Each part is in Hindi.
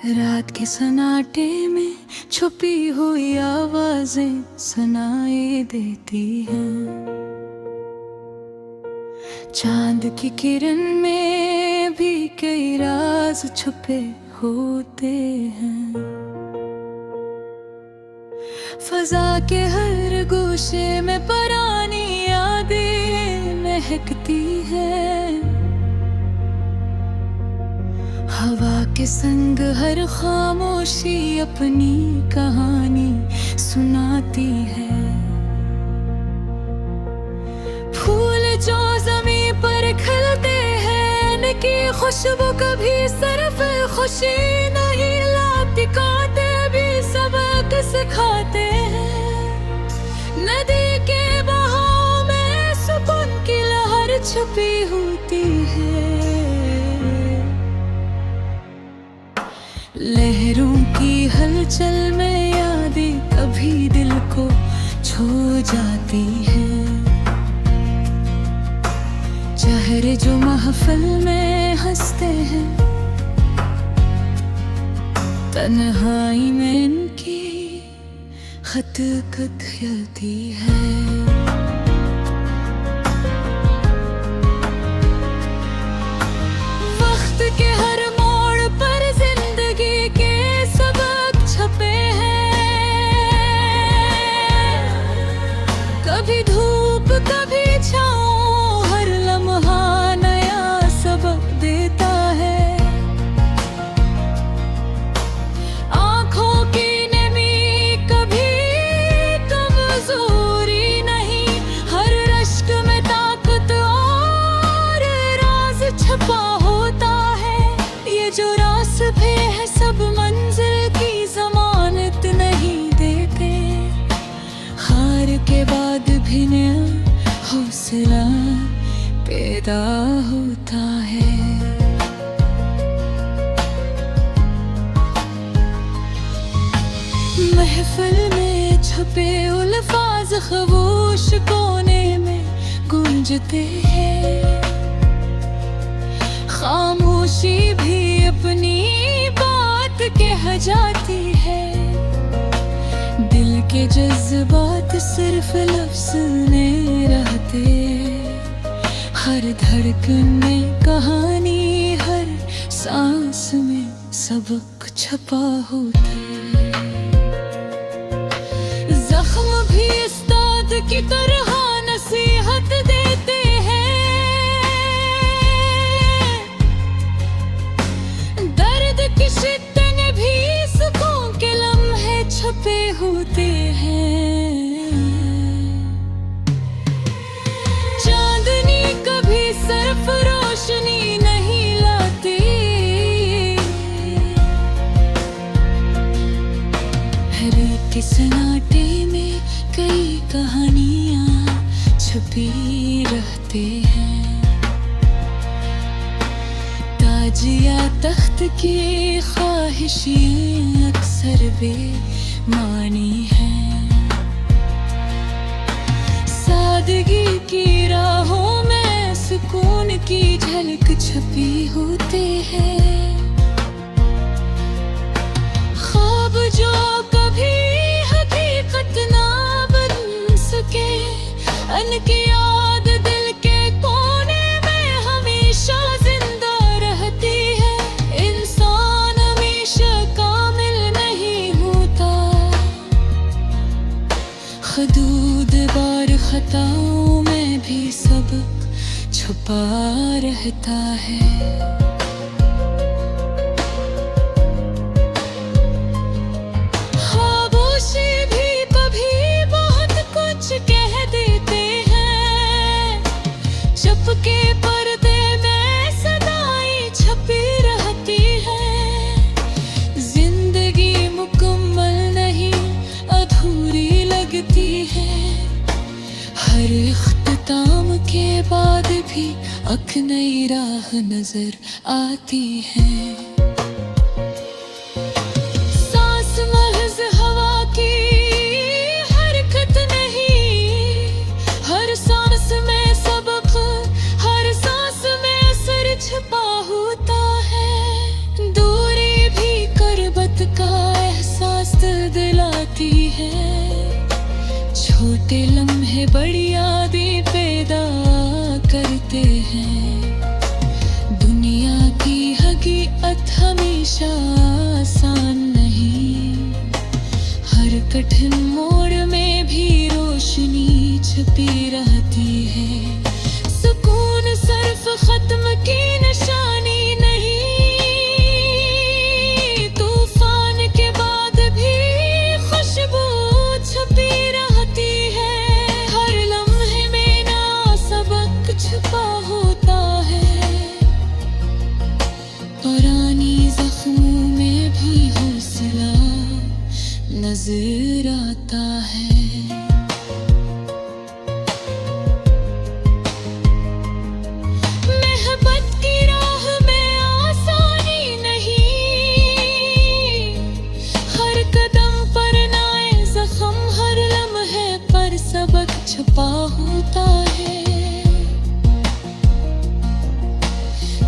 रात के सन्नाटे में छुपी हुई आवाजें सुनाई देती हैं। चांद की किरण में भी कई राज छुपे होते हैं। फजा के हर गोशे में पुरानी यादें महकती हैं। हवा के संग हर खामोशी अपनी कहानी सुनाती है। फूल जो ज़मीं पर खिलते हैं, इनकी खुशबू कभी सिर्फ खुशी नहीं लाती, कांटे भी सबक सिखाते हैं। नदी के बहाव में सुकून की लहर छुपी होती है। लहरों की हलचल में यादें कभी दिल को छू जाती हैं। चेहरे जो महफिल में हंसते हैं, तन्हाई में इनकी खत खिलती है। वक्त के हर मोड़ पर जिंदगी के सबक छपे हैं। कभी धूप कभी छाँव, हर लम्हा नया सबक देता है। आँखों की नमी कभी कमजोरी नहीं, हर रश्क में ताकत और राज छपा होता है। ये जो रास्ते हैं सब मंजिल की जमानत नहीं देते, हार के बाद भी नया हौसला पैदा होता है। महफिल में छुपे अल्फाज खामोश कोने में गूंजते हैं। खामोशी भी अपनी बात कह जाती है। दिल के जज्बात सिर्फ लफ्ज़ नहीं रहते, हर धड़कन में कहानी, हर सांस में सबक छपा होता है। जख्म भी उस्ताद की तरह नसीहत देते हैं। दर्द की शिद्दत भी सुकून के लम्हे छपे होते हैं। चांदनी कभी सिर्फ रोशनी नहीं लाती, हर एक सन्नाटे में कई कहानियाँ छुपी रहते हैं। ताज या तख्त की ख्वाहिशें अक्सर बेमानी हैं। सादगी की राहों में सुकून की झलक छपी होते हैं। ख्वाब जो कभी हकीकत ना बन सके, उनकी याद दिल के कोने में हमेशा जिंदा रहती है। इंसान हमेशा कामिल नहीं होता, हदूद बार खताओं में भी सबक छुपा रहता है। खामोशी भी कभी बहुत कुछ कह देते हैं। चुपके पर्दे में सदाई छपी रहती है। जिंदगी मुकम्मल नहीं, अधूरी लगती है। हर इख्तिताम के बाद भी एक नई राह नजर आती है। सांस महज हवा की हरकत नहीं, हर सांस में सबक हमेशा आसान नहीं, हर कठिन मोड़ में भी रोशनी छुपी रहती है। सुकून सिर्फ खत्म की निशानी नहीं, तूफान के बाद भी खुशबू छुपी रहती है। हर लम्हे में ना सबक छुपा होता है, पुरानी जख्मों में भी हौसला नजर आता है। मोहब्बत की राह में आसानी नहीं, हर कदम पर नए जख्म, हर लम्हे पर सबक छुपा होता है।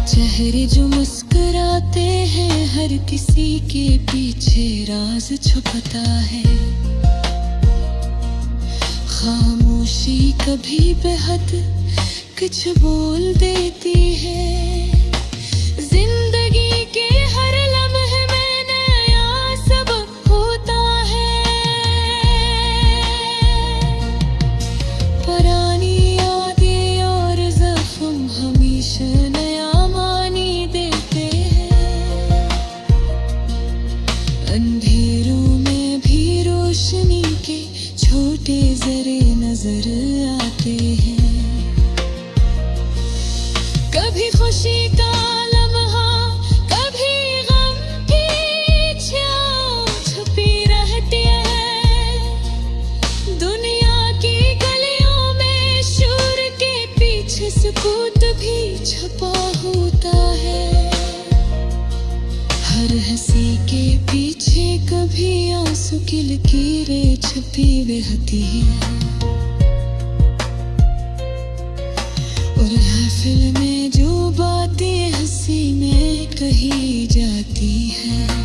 चेहरे जो मुस्कुराते हैं, हर किसी के पीछे राज छुपता है। खामोशी कभी बेहद कुछ बोल देती है। जिंदगी के हर लम्हे में नया सबक होता है। पुरानी यादें और जख्म हमेशा नया मानी देते हैं। अंधेरों में भी रोशनी के छोटे जरे नजर आते हैं। कभी खुशी का लम्हा, कभी गम की छाँव छुपी रहती है। दुनिया की गलियों में शोर के पीछे सुकून भी छुपा होता है। हर हंसी के पीछे कभी आंसू की लकीरें छुपी रहती हैं। और महफिल में जो बातें हंसी में कही जाती हैं,